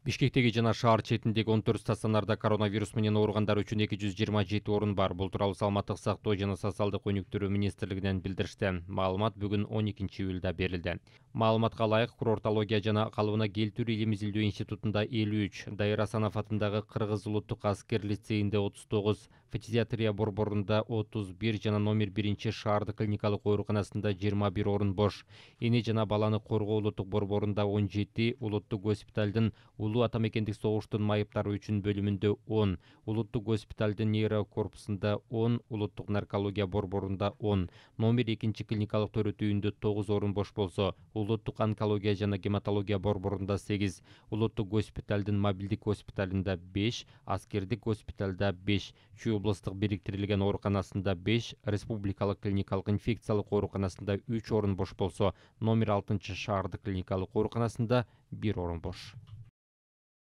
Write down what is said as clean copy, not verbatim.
Бишкектеги жана шаар четиндеги 14 стационарда коронавирус менен ооругандар үчүн 227 орун бар. Бул тууралуу Саламаттык сактоо жана социалдык өнүктүрүү министрлигинен билдиришти. Маалымат бүгүн 12-июлда берилди. Маалыматка ылайык, курортология жана калыбына келтирүү илим изилдөө институтунда 53, Дайыр Асанов атындагы Кыргыз улуттук аскер лицейинде 39, фтизиатрия борборунда 31 жана номер 1 шаардык клиникалык ооруканасында 21 орун бош. Эне жана баланы коргоо улуттук борборунда 17, улуттук госпиталдын Улуу Атамекендик согуштун майыптары үчүн бөлүмүндө 10, улуттук госпиталдын нейрокорпусунда 10, улуттук наркология борборунда 10, номер 2 клиникалык төрөтүүндө 9 орун бош болсо, улуттук онкология жана гематология борборунда 8, улуттук госпиталдын мобилдик госпиталында 5, аскердик госпиталда 5, Чүй облустук бириктирилген ооруканасында 5, республикалык клиникалык инфекциялык ооруканасында 3 орун бош болсо, номер 6 шаардык клиникалык ооруканасында 1 орун бош.